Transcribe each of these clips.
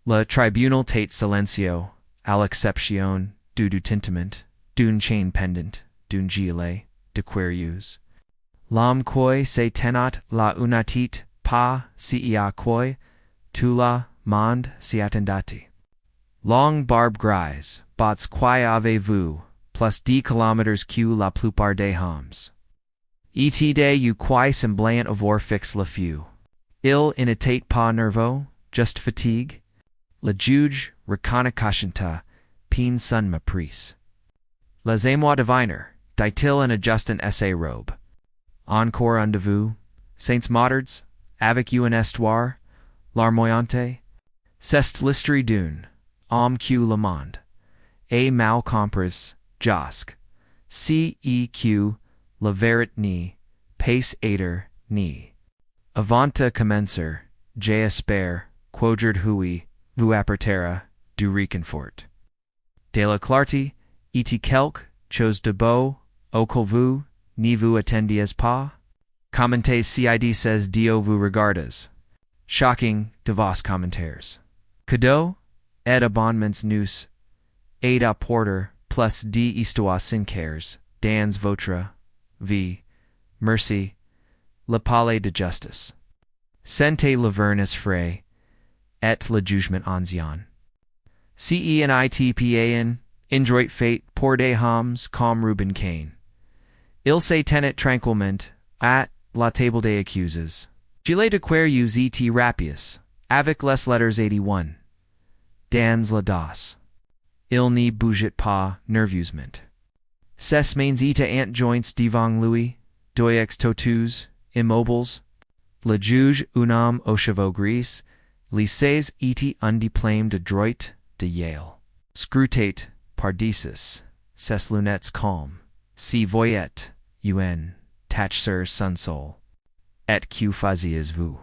Le tribunal tate silencio, à l'exception du tintament, d'une chain pendant, d'un gilet, de querus. L'homme qui se tenat la unatit pas si a qui, tout le monde s'y attendati. Long barbe grise, bots qui avez-vous, plus 10 kilomètres que la plupart des hommes. Et de you qui semblant avoir fix le feu. Il n'était pas nerveux, juste fatigue. Le juge reconnaissanta, pin son mépris. Les émois diviner, dit-il en adjustant sa robe. Encore un de vous, saints motards, avec une histoire, larmoyante, c'est l'histoire d'une, homme que le monde, et mal compris, josque, que, la vérité ni, pace aider, ni. Avanta commencer, j'espère, quodred hui, vous apportera, du réconfort. De la clarté, et quelque, chose de beau, auquel vous, ni vous attendiez pas? Commentez cid says Dio vous regardes. Shocking de vos commentaires. Cadeau, et abonnements nous, et à porter, plus de histoire sincères, dans votre vie, merci, le palais de justice. Sente le vernis frais, et le jugement ancien. Cenitpan, indroit fate pour des hommes comme Reuben Cain. Il se tenait tranquillement, at la table des accuses. Gilet de querus et rapius, avec les letters 81. Dans la dos. Il ne bougeait pas nerveusement. Ses mains étaient ant joints devant lui, deux totus, immobiles. Le juge un homme aux cheveux gris, les ses étaient un diplôme de droit de Yale. Scrutait, par decis, ses lunettes calmes, si voyait, tach sur son sol. Et que faisiez-vous?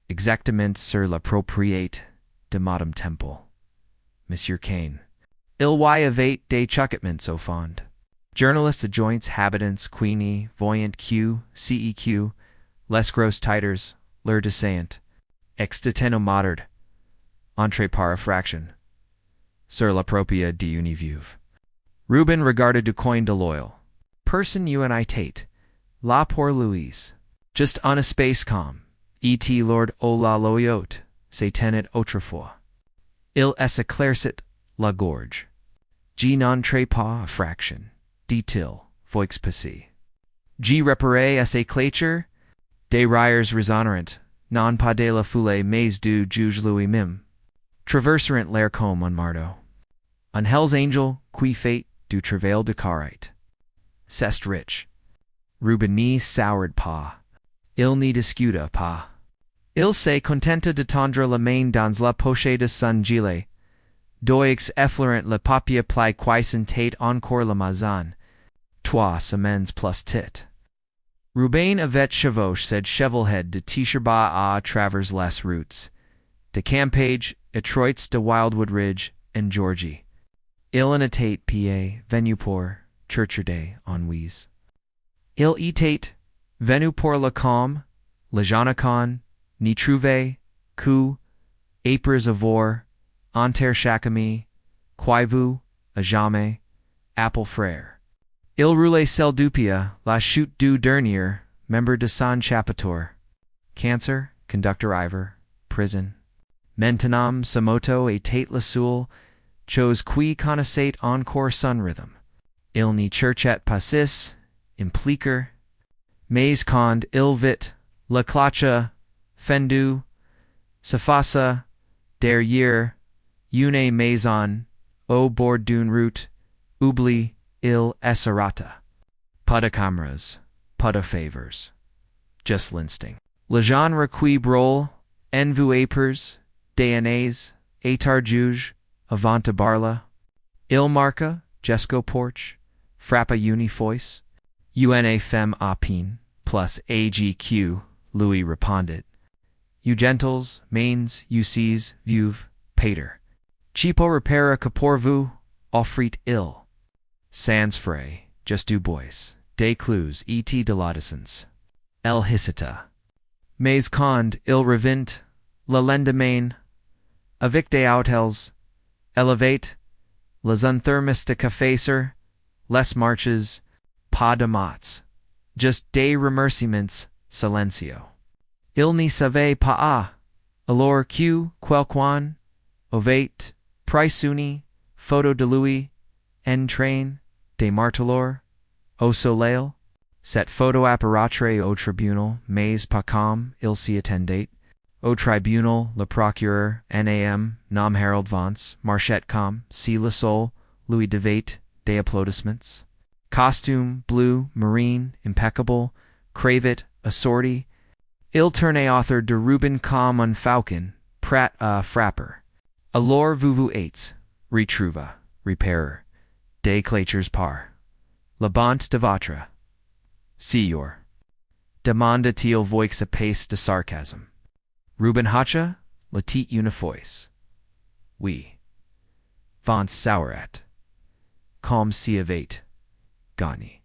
Exactement sur la propriété de Madame Temple. Monsieur Cain. Il y avait des choquements au fond. Journalistes adjoints habitants queenie voyant ceq, les gros titers, leur descent, extiteno moderd, entrée par effraction, sur la propria de univive. Reuben regarded du coin de l'oil. Person unitate, la pour Louise. Just un espace comme, et lord o la loyote, se tenait autrefois. Il s'éclaircit la gorge. G non très pas fraction, dit-il, voix passée. G reparé à ses clatures, des rires résonnerant, non pas de la foule mais du juge lui-même. Traverserant l'air comme un marteau. Un Hells Angel, qui fait du travail de carite. C'est rich. Reuben n'y soured pas. Il n'y discuta pas. Il se contenta de tendre la main dans la poche de son gilet. Deux effleurant le papier pli qui tate encore la maison. 3 semaines plus tit. Reuben avait chevauché cette chevelhead de Tisherba à travers les routes. De Campage, Etroits de Wildwood Ridge, and Georgie. Il en était pa, venu pour, Churcherday, ennuis. Il était, venu pour le calme, le Jonacon, ni trouvé, que, apres avoir, enter chacami, qui vous, à jamais, apple frère. Il roulait celle dupia, la chute du dernier, membre de son chapitre. Cancer, conductor ivor, prison. Maintenant, Samoto et tate la soul, chose qui connaissait encore son rhythm. Il n'y cherchait passis, impliquer, mais quand il vit, la cloche, fendu, s'effaça, derrière, une maison, au bord d'une route, oublie, il s'arrêta. Pas de cameras, pas de favors. Just l'instinct. Le genre qui brûle, en vous apers, DNAs, étar juge, avanta barla. Il marca, jesco porch, frappa unifois. Una femme à pin, plus AGQ, Louis répondit. You gentles, mains, you sees, vuve, pater. Chipo repara que pour vous, offrit il. Sans fray, just du bois, des clous et de l'adolescence. El hissita. Mais quand il revint, le lendemain, avec des hôtels élevés, les unthermistica facer, les marches, pas de mots, just des remerciements, silencio. Il n'y savait pas, alors que, quelqu'un, avait, pris photo de lui, en train, de martelor, au soleil, cette photo apparaîtrait au tribunal, mais pas comme il s'y attendait. Au tribunal, le procureur, Nam, nom Harold Vance, marchait comme, si le sol, lui devait, des applaudissements. Costume, blue, marine, impeccable, cravate, assorti. Il tournait author de Reuben comme un falcon, prat à frapper. Alors vous êtes, retrouva, repairer, des clatures par. La bonte de votre. Sieur. Demanda-t-il voix apace de sarcasme. Reuben Hacha, la tête unifoise. Oui. Vance saurat. Comme si avait gagné.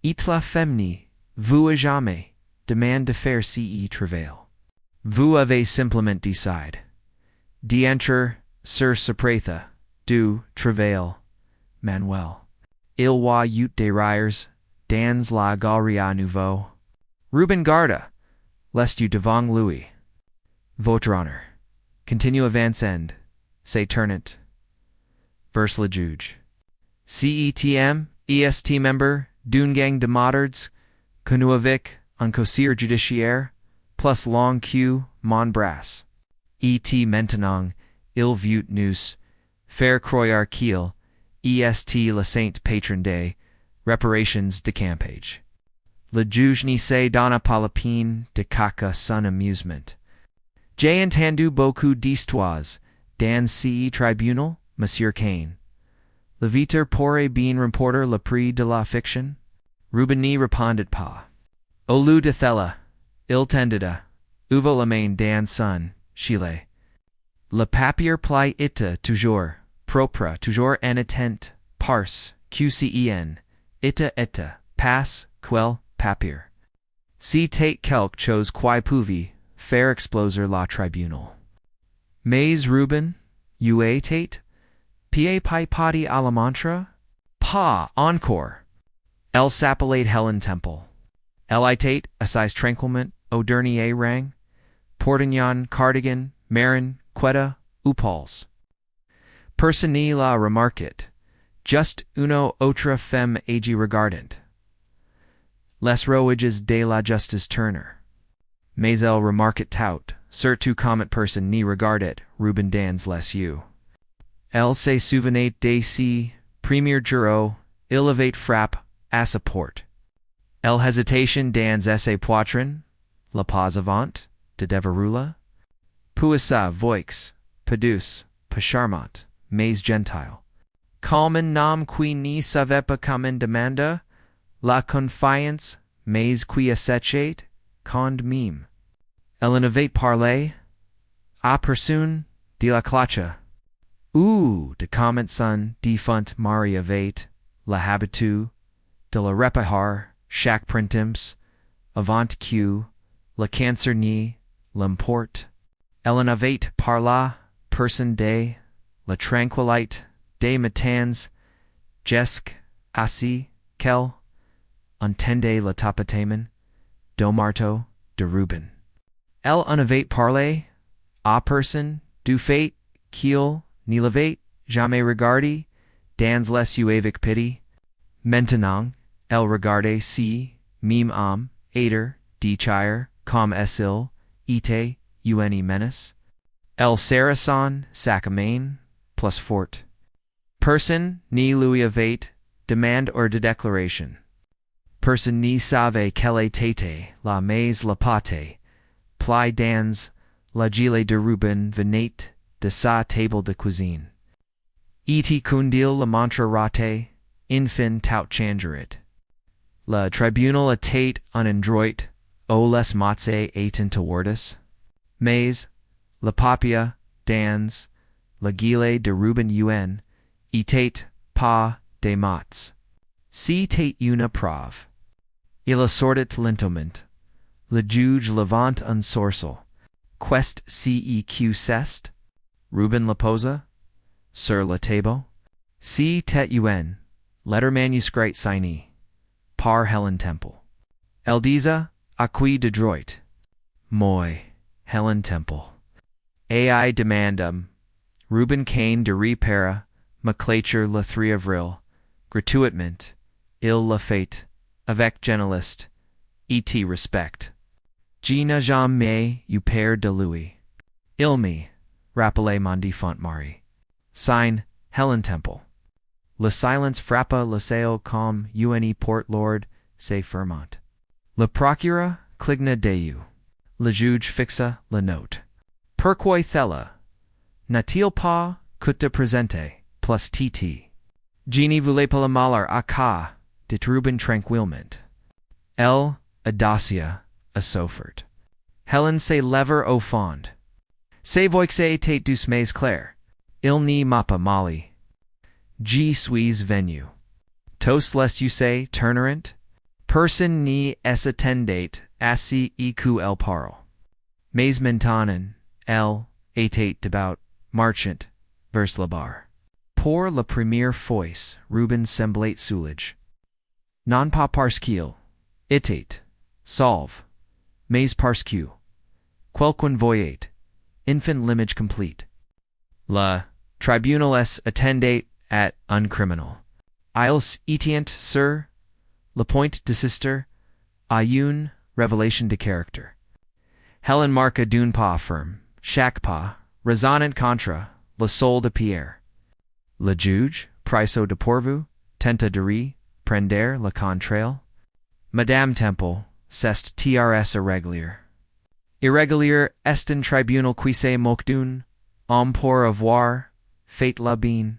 Et la femni, vous à jamais, demande de faire ci travail. Vous avez simplement décidé d'entrer sur ce prêtre du travail manuel. Il y eut des rires dans la galerie à nouveau. Reuben garda, lest you devant lui. Votre honneur. Continue avançant, se tournant. Verse le juge. CETM, EST member, d'une gang de motards, connu avec un conseiller judiciaire, plus long que mon bras. Et maintenant, il veut nous faire croire qu'il, EST le saint patron des reparations de campage. Le juge n'y se donna pas la peine de caca son amusement. J'ai entendu beaucoup d'histoires dans ce tribunal, Monsieur Kane. Le viteur pourrait bien reporter le prix de la fiction? Reuben n'y répondit pas. Au lieu de cela, il tendida, ouvre la main dans son gilet. Le papier pli était toujours propre, toujours en attente, parce QCEN, était, passe, quel papier. C'était quelque chose qui pouvait faire exploser la tribunal. Mais Reuben, you étais, pie pipati à la mantra? Pas encore. Elle s'appelait Helen Temple. Elle était, assise tranquillement, au dernier rang, portignon, cardigan, marin, quetta, upals. Personne ne la remarquait, just une autre femme agi regardant. Les rouages de la justice Turner. Mais elle remarquait tout, surtout comme personne ne regardait Reuben dans les yeux. Elle se souvenait de ses premiers jours, il avait frappe à sa porte. Elle hésitation dans ses poitrines, la pas avant, de deverula. Puis sa voix, pas douce, pas charmante, mais gentile. Comme un homme qui ne savait pas comment demander la confiance, mais qui acceptait quand même. Elle en avait parlé à personne de la cloche, ou de comment son défunt mari avait l'habitude de la réparer chaque printemps, avant que le cancer ne l'emporte. Elle en avait parlé personne de la tranquillité des matins, jusqu'à ce qu'elle entendait le tapotement du marteau de Reuben. Elle en avait parlé à personne du fait qu'il ne l'avait jamais regardé dans les yeux avec pitié. Maintenant, elle regardait si, même homme, aider, déchire, comme est-il, était, une menace. Elle serra son sac à main, plus fort. Personne ne lui avait demandé or de déclaration. Personne ne savait quelle était la mais la pâte, pli dans la gilet de Reuben venait de sa table de cuisine. Et qu'undil le montre raté, infin tout changerait. Le tribunal était un endroit, où les mots étaient towards. Mais, le papier, dans, le gilet de Reuben un, était pas des mots. C'était une preuve. Il assortit lentement. Le juge levant un sourcil. Quest ceq cest? Ruben la posa, sur la table, si tet un, letter manuscrit signé, par Helen Temple. Eldiza, acqui de droit, moi, Helen Temple. Ai demandum, Ruben Cain de repara, maclature la 3 avril, gratuitement, il la fate, avec gentiliste, et respect. Gina jamais eu père de lui. Il me, rappelé mon défunt mari. Sign, Helen Temple. Le silence frappa le seo comme une porte lourde, se fermant. Le procureur cligna deu. Le juge fixa la note. Pourquoi thella? N'a-t-il pas coûte presente, plus tt? Genie voulait pas le malheur à cas, dit Ruben tranquillement. Elle, a dossier, a soffert. Helen se lever au fond. Se voixe tate douce mais clair. Il n'y m'a pas mali. Je suis venu. Tos lest you say, turnerant? Person ni es attendate, assi eq el parle. Mais mentanen, el, etate debout, marchant, vers la bar. Pour la première fois, Ruben semblait soulage. Non pas parce qu'il, etate, solve, mais parce que, quelqu'un voyait, infant l'image complete. La tribunal es attendate at un criminal. Ils etient sur le point de sister à une révélation de caractère. Helen marqua d'un pas ferme, chaque pas, résonnant contre le sol de pierre. Le juge, priso de pourvu, tenta de prender le contrail. Madame Temple, c'est trs irrégulier. Irrégulier est un tribunal qui se moque d'un homme pour avoir fait la bine.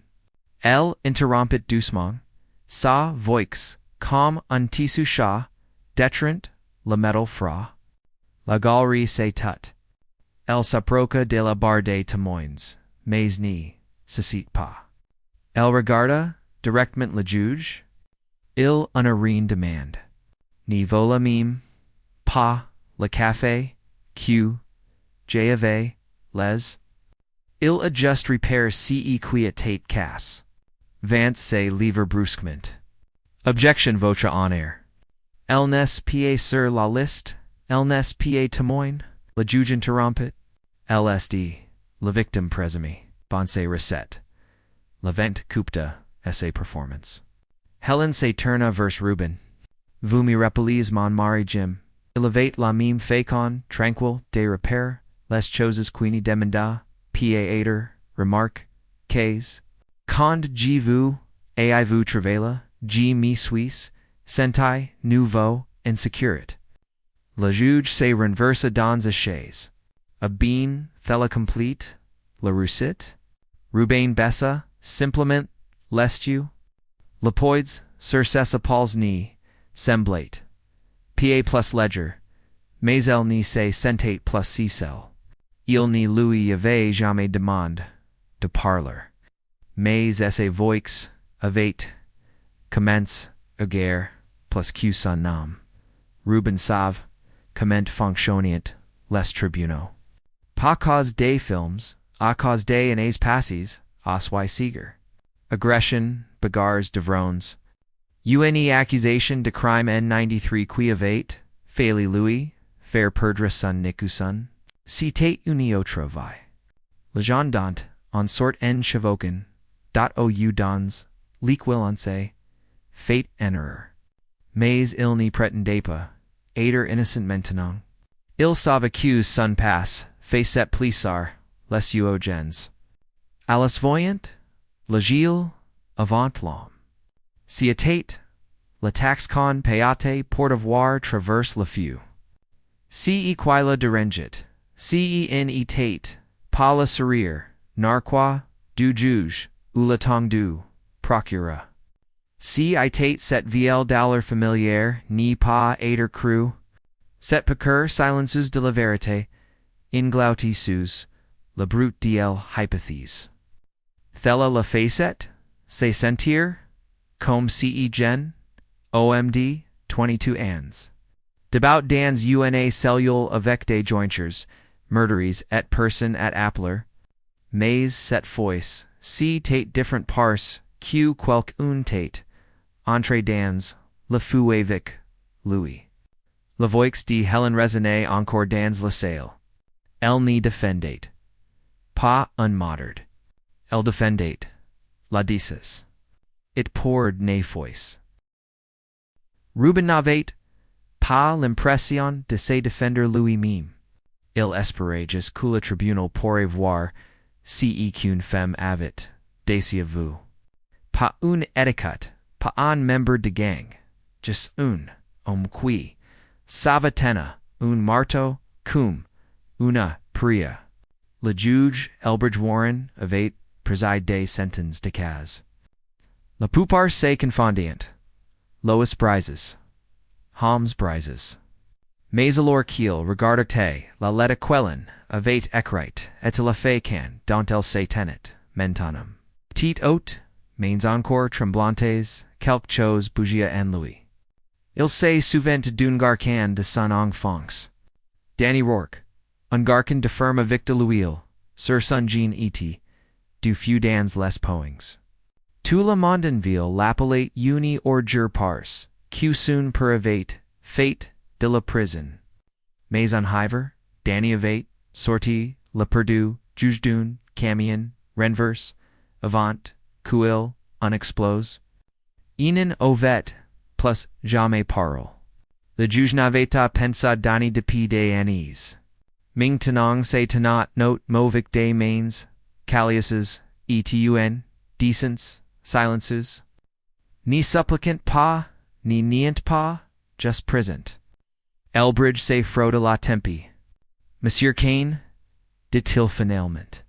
Elle interrompit doucement, sa voix, comme un tissu chat, détrant le métal froid. La galerie se tut. Elle s'approcha de la barre des témoins, mais n'y se cite pas. Elle regarda directement le juge. Il en a rien demande. Ni vola mime, pas, le café, que, j'avais, les. Il a just repère ce qui était casse. Vance se livre brusquement. Objection votre honneur. Elle n'est pas sur la liste, elle n'est pas témoin, le juge interrompit. LSD, la victime présumée, pense recette. La vente coupta, essai performance. Helen se tourna vers Ruben. Vous me rappelez mon mari Jim. Il avait la même fécond, tranquille, de repère, les choses qui demanda, pa remarque, qu'est, quand je vous, ai vous travailla, je me suis, senti, nouveau, insécurite. Le juge se renversa dans a chaise. A bien, thella complete, la réussite. Ruben bessa, simplement, l'estu. Le poids, sur ses épaules ni, semblait. Pa plus ledger, mais elle ni se sentait plus cicel. Il ni lui avait jamais demandé de parler. Mais esse voix avait commence a guerre plus que son nom. Ruben savait comment fonctionnait les tribunaux. Pas cause des films, à cause des années passées, oswai seeger. Aggression, bagarres, devrons. Une accusation de crime N93 qui avait, faili lui, faire perdre son nicuson. C'était une autre vie. Le gendarme, en sort en chevoken, ou dans, l'équivalence, fait en erreur. Mais il n'y prétendait pas, être innocent maintenant. Il s'avait son passe, fait set plissar, les yeux gens. À la voyant, le gil, avant l'homme. Si était, le tax con payate pour devoir traverse le feu. Si qui la derengit, si en était, pas le sourire, narquois, du juge, ou le temps du, procureur. Si était cette vieille dollar familière, ni pas être cru, cette piqueur silencieuse de la vérité, inglouti sous, le brute d'elle hypothèse. Thella la facette, se sentir, comme si gen, OMD, 22 ans. Debout dans una cellule avec des jointures, murderies et personnes at appler, Mais set fois, si tate different parse, q quelques un tate, entre dans, le fou avec, Louis. Le voix de Helen résonnait encore dans la salle. Elle n'y défendait pas un motard. Elle défendait la dices. It poured ne fois. Reuben n'avait pas l'impression de se défendre lui-même. Il espérait jusqu'à le tribunal pourrait voir si qu'une femme avait des aveux. Pas un etiquette, pas un membre de gang, juste un homme qui savait tenir un marteau comme una pria. Le juge Elbridge Warren avait présidé sentence de cas. La plupart se confondaient. Lois brises. Homs brises. Mais alors qu'il regardait la lettre qu'elle avait écrite et la fait dont elle se tenait maintenant. Petit haute, mains encore tremblantes, quelque chose bougia en lui. Il se souvint d'un garçon de son enfance. Danny Rourke, un garçon de ferme avec de l'huile, sur son jean et du feu dans les poings. Tout le monde en ville l'appelait uni ordure parse, qui soon pour avait fait de la prison. Mais en hiver, Danny avait sorti le perdu, juge d'un, camion, renverse, avant, qu'il, en explose. Inen ovet, plus jamais parole. Le juge n'avait pas pensé Danny depuis des années. Maintenant se tenant note mauvais des mains, caliases, etun, decents, silencieuse. Ni supplicant pas, ni niant pas, just present. Elbridge se fraude la tempi. Monsieur Kane, dit-il finalement.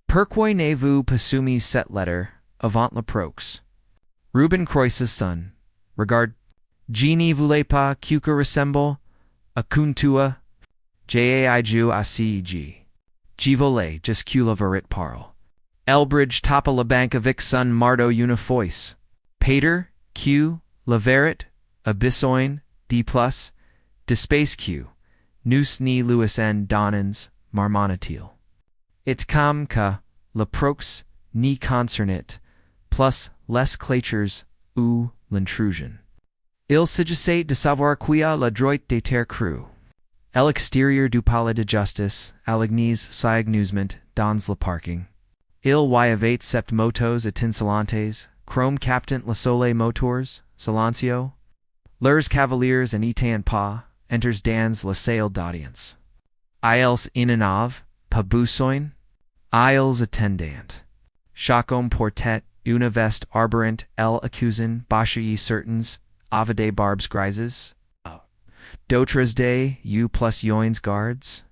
Pourquoi n'avez-vous pas soumis cette lettre avant la prox? Reuben Croise's son, regarde, je ne voulais pas que ressemble à kuntua, jaiju acg. Je voulais just que la verite parle. Elbridge tapa la banque avec son marteau une fois. Pater, que, la verite, a besoin, de plus, de space que, nous ni louis en donnans, marmonnatil. It comme que, la prox, ni concernit, plus les clatures, ou l'intrusion. Il s'agissait de savoir qui a la droite de terre crue. À l'extérieur du palais de justice, à l'église Saint-Agnusement, dans le parking. Il y avait sept motos étincelantes, chrome captain le soleil motors, silencio. Leurs cavaliers en étant pas, enters dans la salle d'audience. Ils inanav, pas besoin. Ils attendant. Chaque homme portait une veste arborante, elle accusant, bachai certains, avide barbes grises. D'autres des, u plus yoins guards.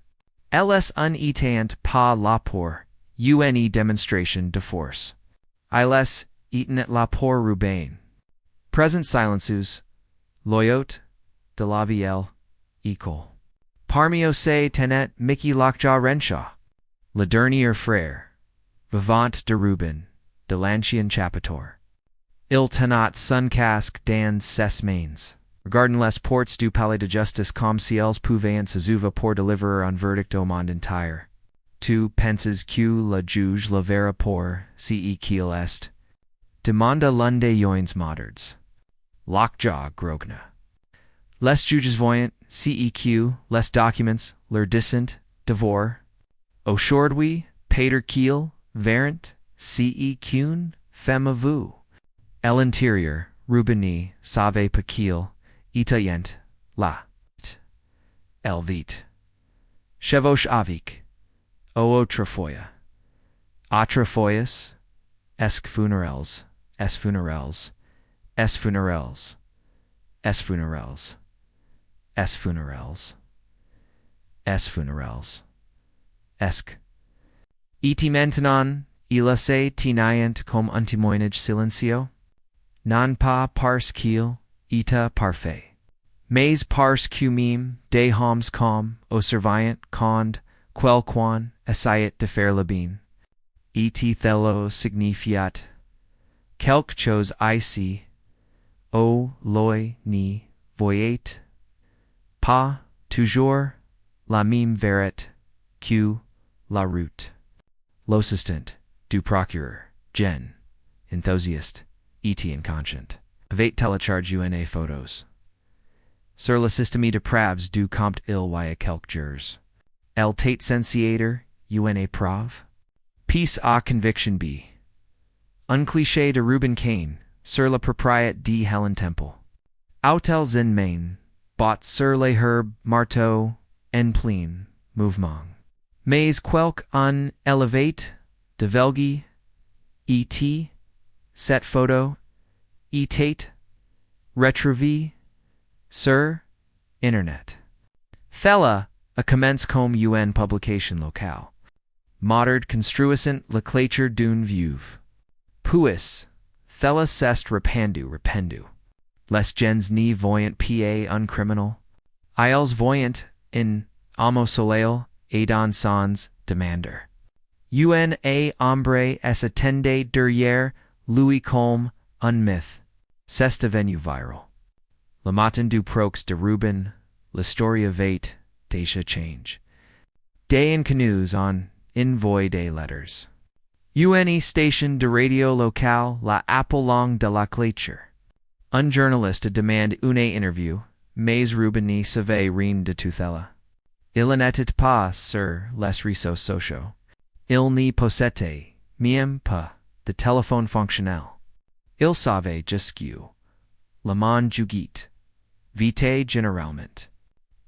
Ls un étant pas la pour, une demonstration de force. Ils eaten la pour Rubain. Present silencieuse, loyot, de la vie école. Parmi se tenet Mickey Lockjaw Renshaw. Le dernier frère, vivant de Reuben, de l'ancien chapitor. Il tenat son casque dans ses mains. Regardant les portes du palais de justice comme si elles pouvaient s'ouvrir pour délivrer un verdict au monde entier. Tu penses que le juge le verra pour, si qu'il est? Demanda l'un des yoins motards. Lockjaw grogna. Les juges voyant, CEQ, les documents, leur descent, devor. Aujourd'hui, Pater qu'il, verrant, CEQ, femme à vous. À l'intérieur, Rubeni, savait pas qu'il, itayent, la. Elle vit. Chevauche avec. O autrefois. Autrefois, esque funerels, es funerels, es funerels, es funerels, es funerels, es funerels, esque. Iti maintenant, il se tenient comme un témoignage silencio? Non pas parce qu'il était parfait, mais parce que même des hommes comme au surveillant quand quelqu'un essayait de faire le bien. Et thelo signifiat quelque chose ici, o loi ni voyait pas toujours la même vérité que la route. l'assistant, du procureur, gen, enthusiast, et inconscient. Avait télécharge une photos. Sur le système de preuves du compte il y a quelques jours. El tate sensiator, une preuve. Piece à conviction B. Un cliché de Reuben Kane, sur la propriété de Helen Temple. Hôtels en Maine, bought sur les herbes, marteau, en plein, mouvement. Mais quelques un élevate, de velgi, et cette photo, et retrouvé, sur, internet. Thella, a commence comme une publication locale. Modern construisant la clôture d'une veuve. Puis, thella cest rependu. Les gens ni voyant pa un criminal. Ils voyant in amo soleil et dans sans demander. Un hombre es attendé derrière lui comme un mythe. C'est devenu viral. Le matin du prox de Reuben, l'historia vait déjà change. Day in canoes on envoy des letters. Une station de radio locale la appelong de la clôture. Un journaliste demande une interview, mais Reuben n'y savait rien de tout cela. Il n'était pas sur les réseaux sociaux. Il n'y possédait même pas de téléphone fonctionnel. Il savait jusqu'où le monde juguit, vite généralement.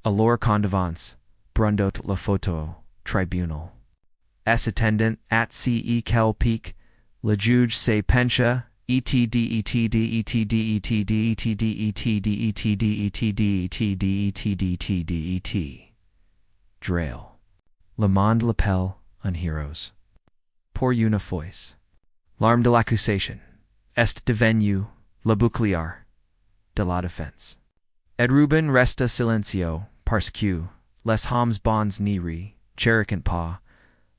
Alors quand devance, brandot la photo, tribunal. Es attendant at ce quel pic, le juge se pencha, Drail. Le monde l'appelle un héros. Pour une fois. L'arme de l'accusation est devenue le bouclier de la défense. Et Reuben resta silencieux parce que les hommes bons n'y cherchent pas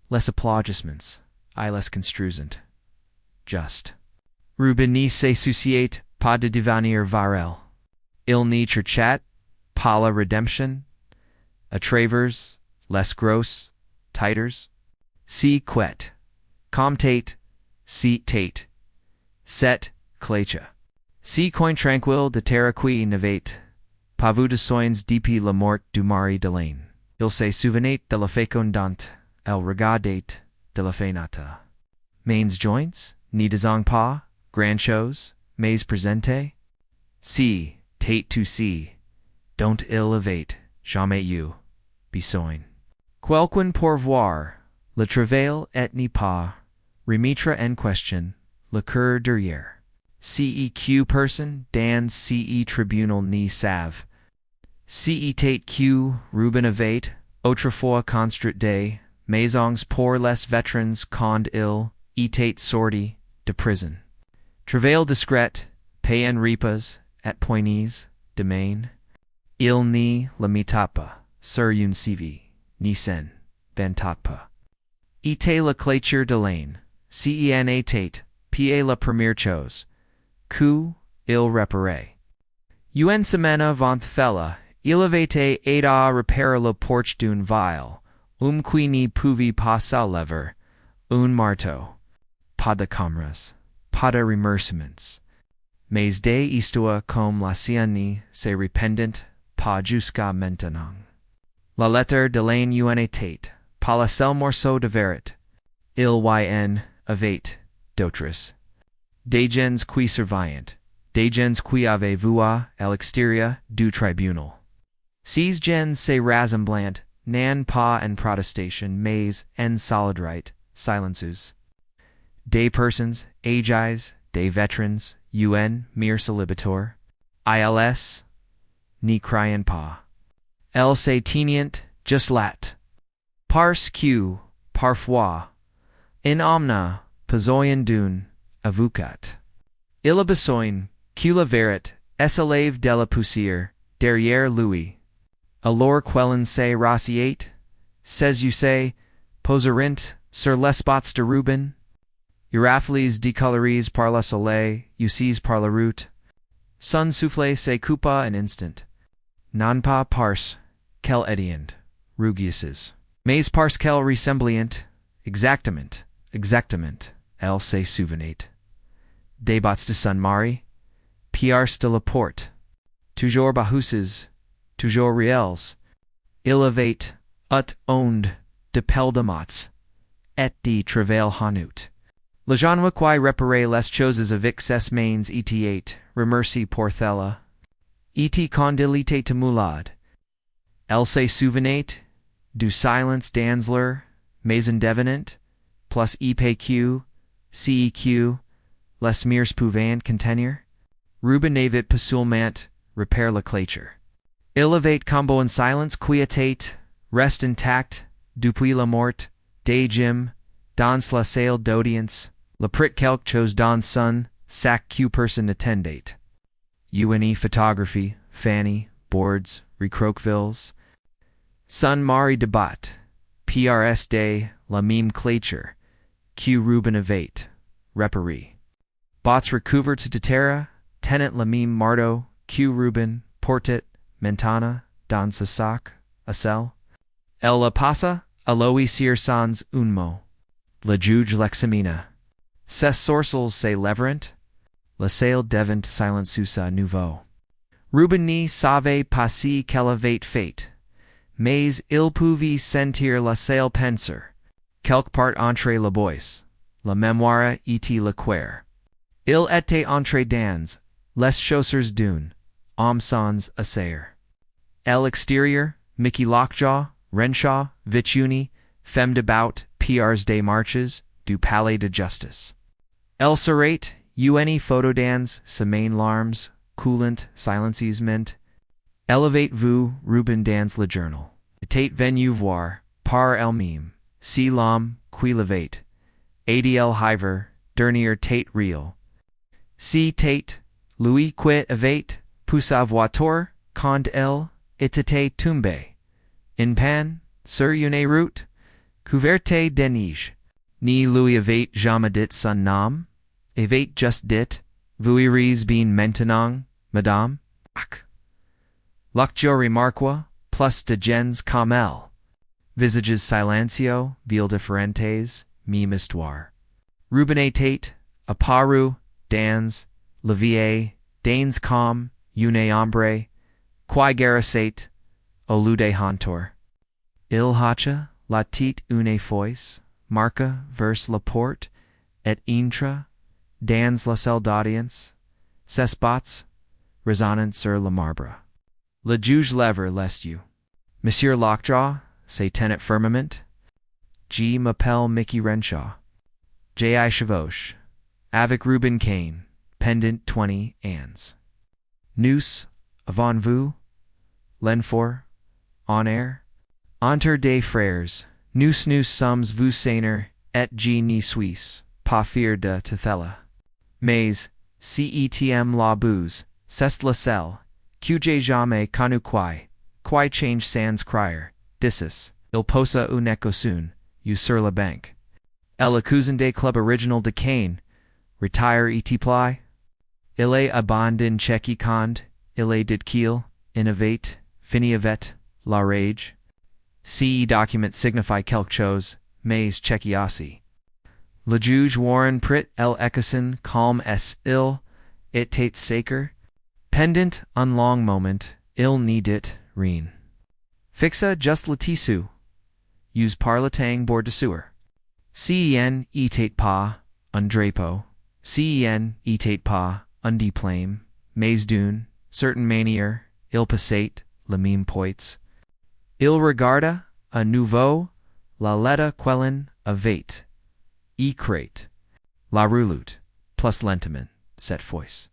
les applaudissements, et les construisent. Just. Reuben n'y se souciait pas de devenir viral. Il n'y cherchait pas la redemption, à travers les gros titers. Si quet, comme tate, si tate, set clécha. Si coin tranquille de terre qui n'avait pas vu de soins depuis la mort du mari de Lane. Il se souvenait de la fécondante, el regardait de la fenêtre. Mains joints, ni disons pas, grand chose, mais présente. Si, tate to see, don't il avate, jamais you, besoin. Quelqu'un pour voir, le travail et ni pas, remettre en question, le cœur derrière. CEQ person, dans CE tribunal ni save. CE tate Q, Reuben avate, autrefois construit des maisons pour les veterans quand il était sorti de prison. Travail discret, pay en repas, et poignées, de main. Il ni la mitait pas, sur une CV, ni sen, ventat pas. Était la clôture de Lane, CEN tate, pa la première chose, que il réparait. Une semaine avant fella, il avait aidé à réparer la porte d'une ville, qui n'y pouvait pas se lever, un marteau. Pas de cameras, pas de remerciements. Mais des histoires comme la sienne se répandent pas jusqu'à maintenant. La lettre de Lane une tate, pas le seul morceau de vérité. Il y avait d'autres. Des gens qui surveillent, des gens qui avaient vu à l'extérieur du tribunal. Ces gens se rassemblant, n'en pas en protestation mais en solidarité, silencieuse. Des personnes âgées, des vétérans, mere célibataires, ils n'y crient pas. Elles se tenaient juste là. Parce que, parfois, in omna, besoin d'un avocat. Il a besoin que la vérité s'élève de la poussière derrière lui. Alors quelqu'un se rassied, ses yeux poseront sur les spots de Reuben. Irafles décolorisés par le soleil, usés par la route. Son souffle se coupa un instant. Non pas parce qu'elle était rugueuse, mais parce qu'elle ressemblait exactement exactement, elle se souvenait. Débats de son mari, Pierre de la porte. Toujours bahuses, toujours réels. Il avait ut onde de peldemats, et de travail hanut. Le genre qui réparait les choses avec ses mains était remercie pour cela. Et quand il était moulade. Elle se souvenait du silence d'Ansler, maison devenant, plus EPQ, CEQ, les murs pouvant contenir. Ruben n'avait pas seulement repair la clôture. Il avait combo en silence qui était reste intact depuis la mort de Jim dans la salle d'audience. Le prit quelque chose dans son sac que personne attendait. UNE photographie, Fanny, boards, recroquevilles. Son mari débat, PRS de la même clôture, que Ruben avait réparé. Bots recouverts de terre, tenant la même marteau, que Ruben portait mentana dans sa sac, à celle. Elle la passa, aloe sur sans un mot. Le juge l'examina. Ses sourcils se leverant. La salle devint silencieuse à nouveau. Ruben ne savait pas si qu'elle avait fait, mais il pouvait sentir la salle penser. Quelque part entre la boisse, la mémoire était le quer. Il était entré dans les chaussures d'une, homme sans assaire. À l'extérieur, Mickey Lockjaw, Renshaw, Vituni, femme de bout, Pierres des marches, du palais de justice. Elle serait, une photo dans sa main larmes, coulant silencieusement. Élevez-vous, Ruben dans le journal. Était venu voir, par elle-même, si l'homme qui l'avait, ADL Hiver, dernier tête real. Si tête, lui qui avait, pu sa voiture, quand elle était tombée. In pan, sur une route, couverte de neige. Ni lui avait jamais dit son nom, avait juste dit, vous irez bien maintenant, madame? Ac. Lockjaw remarqua, plus de gens comme elle. Visages silencio, villes différentes, même histoire. Ruben était, apparu, dans, la vie, dans comme, une ombre, qui garissait, au lieu de hantor. Il hacha, la tête une fois, marqua vers la porte, et entra, dans la salle d'audience, ses bottes, résonnant sur le marbre. Le juge lever les yeux. Monsieur Lockjaw, se tenait fermement. Je m'appelle Mickey Renshaw. J.I. chevauche, avec Ruben Kane, pendant 20 ans. Nous, avant vous, l'enfort, en air, entre des frères, nous sommes vous sainer, et je ne suis pas fier de Tethella. Mais, si etm la bouse, c'est la seule, que j'ai jamais connu qui change sans crier, dissis, il posa un écosun, you sur la banque. Elle accusant des club original de Kane, retire et ply. Il est abandon checky cond, il est dit qu'il, innovate, finiavet, la rage. Ce document signifie quelque chose, mais checky aussi. Le juge Warren prit el Eckerson calm es il, était saker. Pendant un long moment, il ne dit rien. Fixa just le tissu. Use par le tang bord de sueur. Cen était pas, un drapeau. Cen était pas, un diplôme. Mais d'une certaine manière, il passait, le même poits. Il regarda, à nouveau, la lettre qu'elle avait. Écrite. La rouloute, plus lentement, cette fois.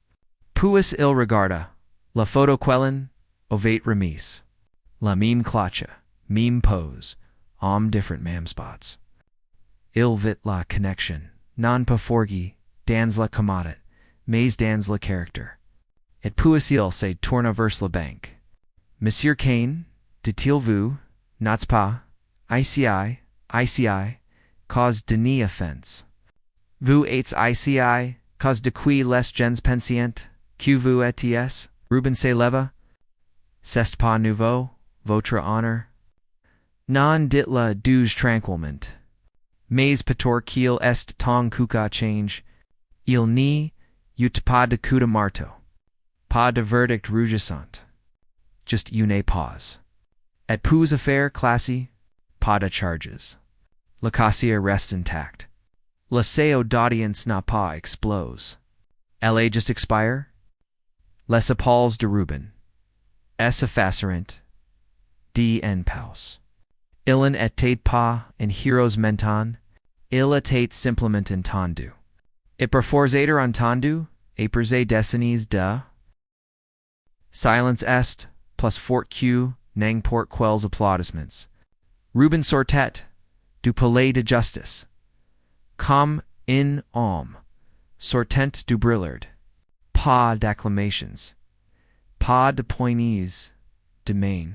Puis il regarda, la photo qu'elle avait remise. La même cloche, même pose, different même spots. Il vit la connexion, non pas forgi, dans la commodité, mais dans le caractère. Et puis il se tourna vers la banque. Monsieur Kane, dit-il vous, n'est-ce pas, ICI, cause de ni offense. Vous êtes ICI, cause de qui les gens pensient, que vous étiez, Ruben se leva. C'est pas nouveau, votre honneur. Non dit-le douze tranquillement. Mais pator qu'il est tong kuka change. Il n'y eut pas de coup de marteau. Pas de verdict rougissant. Just une pause. Et puis affaire classée. Pas de charges. Le casier reste intact. Le CEO d'audience n'a pas explose. Elle est just expire? Les épaules de Ruben. Es effacerant. En pause. Il n'était pas en héros menton. Il était simplement entendu. Et parfois être entendu, et pour des décennies de silence est, plus fort que n'importe quels applaudissements. Ruben sortait du palais de justice, comme un homme sortant du brillard. Pas d'acclamations, pas de poignées de main,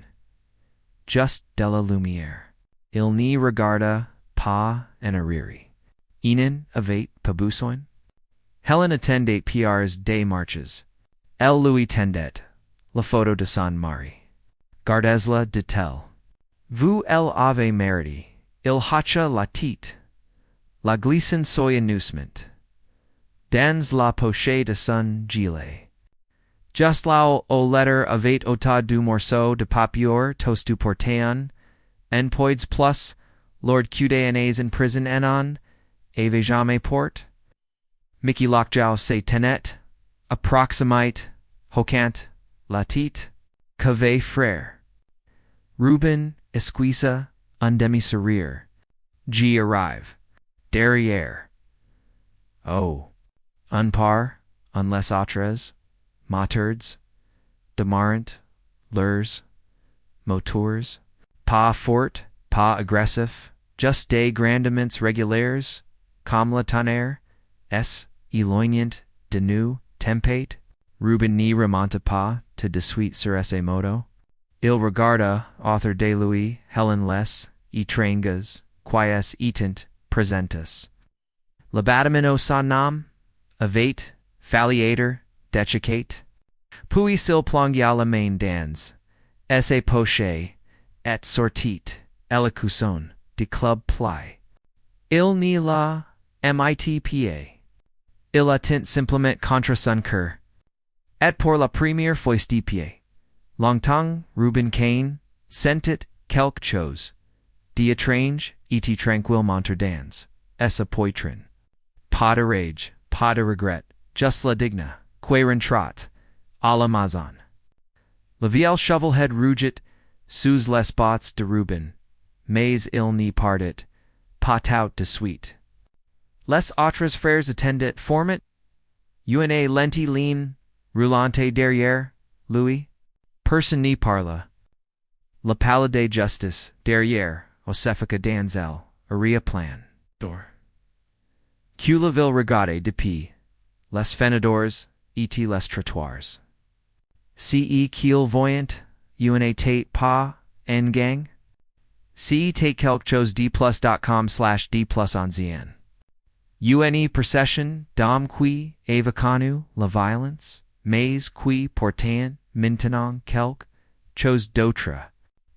juste de la lumière. Il n'y regarda pas en arrière. Ihnen avait pas besoin. Helen attendait Pierre's des marches. Elle lui tendait la photo de son mari. Gardez-la, dit-elle. Vous elle avez mérité. Il hacha la tête. La glissant soigneusement. Dans la poche de son gilet. Just là aux lettres avait autant du morceau de papier tos du portean, en poids plus, Lord Cudanes en prison enon, avait jamais port. Mickey Lockjaw se tenait, approximate, hocant, la tête, qu'avait frère. Ruben esquissa un demi-sourire. G arrive. Derrière. Oh. Un par, unless autres, motards, demarant, leurs, moqueurs, pas fort, pas agressif, just des grandements réguliers, comme la tonnerre, est éloignant de nous, tempête. Ruben n'y remonte pas tout de suite sur ce modo. Il regarda, author de lui, Helen les, étranges, quies etant, presentus. Le bâtiment son nom, avait, falliator, dechicate. Puis s'il plongea la main dans, esse poche, et sortit, élecusson, de club ply. Il n'y la, mitpa. Il attint simplement contre son cœur. Et pour la première fois de pied. Longtemps, Ruben Kane, sentit quelque chose. D'étrange, et tranquillement dans, esse poitrine. Pas de rage, pas de regret, just la digne, que rentrat, à la maison. Le vieil shovelhead rougit, sous les bottes de Ruben, mais il n'y partit, pas tout de suite. Les autres frères attendit formit, une lenti ligne, roulante derrière, lui. Personne n'y parla. Le palais de justice, derrière, Ocefica Danzel, aria plan. Que la ville regardait depuis, les fenêtres, et les trottoirs. Qu'il voyant, une tête pas, en gang. Tête quelque chose d+.com/d+onzien. Une procession, d'hommes qui, avacanu, la violence, mais qui portant, maintenant quelque, chose d'autre.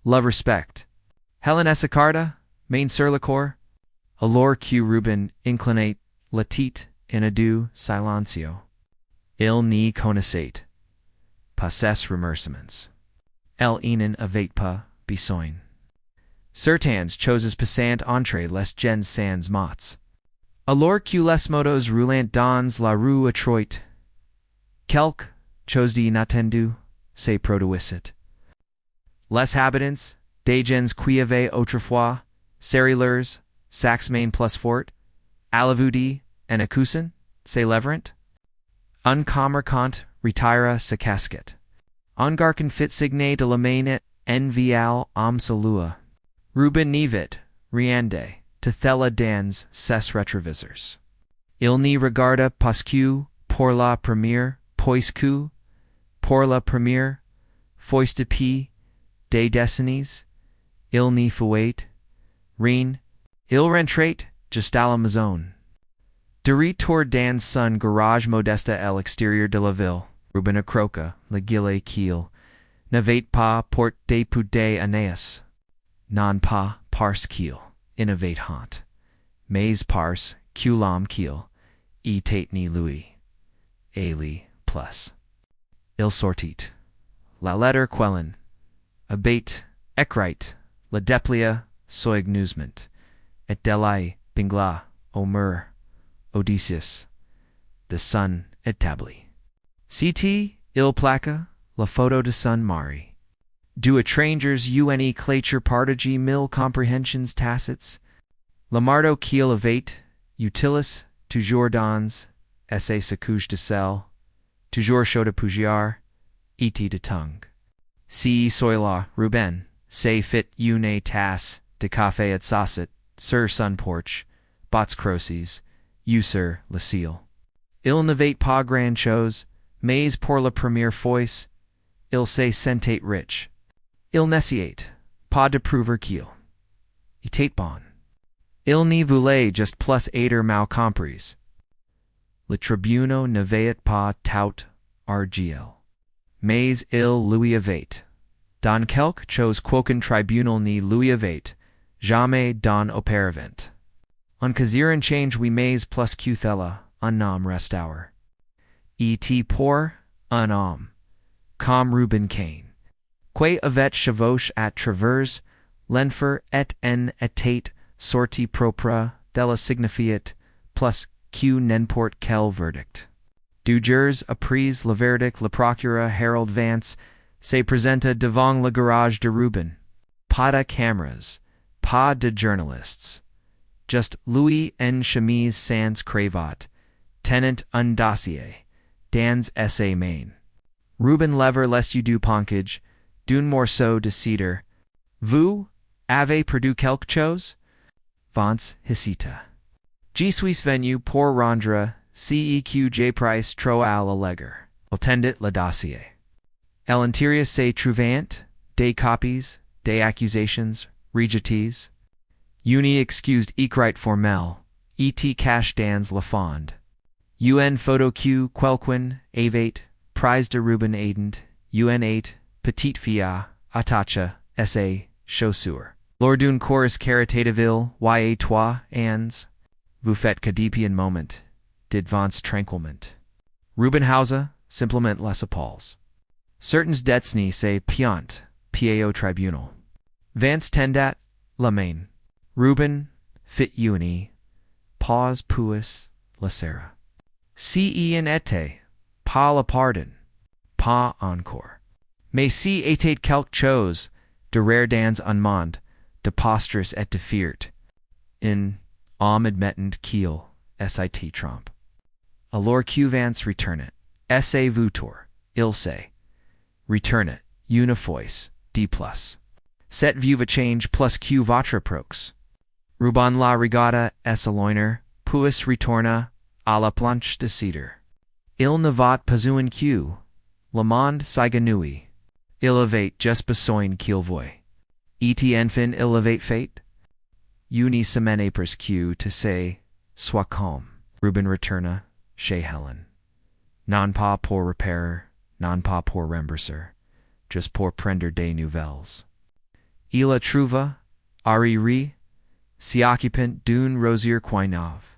La respect. Helen Essicarda, main sur le corps. Alors que Ruben inclinait la tête en adieu silencio. Il n'y connaissait pas ses remerciements. Elle n'en avait pas besoin. Certains choses passant entre les gens sans mots. Alors que les motos roulant dans la rue étroite. Quelque chose d'inattendu se produisit. Les habitants, des gens qui avaient autrefois, serrés, sacs main plus fort, avez-vous dit, en accusant, se leverant. Un commerçant retira sa casquette. Un garçon fit signer de la main en vial am salua. Ruben n'y vit, riende, te thela dans ses rétroviseurs. Il n'y regarda parce que, pour la première, puisque, pour la première, fois depuis, des décennies, il n'y fouait, rien, il rentrait, juste à la maison. De retour dans son garage modeste à l'extérieur de la ville, Ruben accroqua, le gilet qu'il, n'avait pas porte des poudres Aeneas, non pas parce qu'il, innovate haunt, Mais pars, qu'il, ni lui, ali, plus. Il sortit. La lettre quellen. Abate, écrit, la déplia, soigneusement, et delai, bingla, Omer, Odysseus, the sun établi. Ct, il placa, la photo de son mari. Do étrangers une clature partager mille comprehensions tacits? Lamardo qu'il avate, utilis, toujours dans, esse se couche de sel, toujours chaud de pougiar, et de tongue. Si soila, Ruben, say fit une tasse, de café et saucet, sur sun porch, bots crosses, sur le ciel. Il n'avait pas grand chose, mais pour la première fois, il se sentait rich. Il n'essayait pas de prouver qu'il était bon. Il n'y voulait juste plus être mal compris. Le tribuno n'avait pas tout argile. Mais il lui avait. Dans quelque chose qu'aucun tribunal ne lui avait jamais don auparavant. En casier change we mais plus qu'uthella, un nom restaure. Et pour un homme, comme Reuben Cain, que avait chevauche à travers l'enfer et en était sorti propre de la signifiat, plus que n'importe quel verdict. Du jours après le verdict, le procureur Harold Vance se présenta devant le garage de Reuben. Pas de cameras, pas de journalistes. Just lui en chemise sans cravate, tenant un dossier, dans sa main. Reuben lever lest you du ponkage, d'un morceau de cedar. Vous avez perdu quelque chose? Vance hésita. Je suis venu pour rendre ceq price trop à l'alléger. Attendit le dossier. À l'intérieur se trouvant des copies, des accusations, rejetés. Uni excused écrit formel, et cache dans le fond. Un photo q quelqu'un avait, prise de Reuben aidant, un petite fille, attache, sa, chaussure. Lors d'un chorus caritativil, y toi, ans, vous faites que depuis un moment, did Vance tranquillement. Reuben hausa, simplement les épaules. Certains détenus se piant, au tribunal. Vance tendat, la main. Reuben, fit uni, pause puis, la serra. Si en était, pas la pardon, pas encore. Mais si était quelque chose, de rare dans un monde, de postres et de fiert, in, homme admettant qu'il, sit trompe. Alors que Vance returnit, esse vutor, il se, returnit, une fois, d plus. Cette vue va change plus que votre prox. Ruban la regata es loiner, puis retourna à la planche de cedar. Il ne va pas un que, le monde s'éganouit. Il avait just besoin qu'il voie. Et enfin il avait fait? Uni semaine après que to say, sois calme. Reuben retourna, chez Helen. Non pas pour repairer, non pas pour rembourser, just pour prendre des nouvelles. Il a trouva, arrière, si occupant d'une rosière coignave.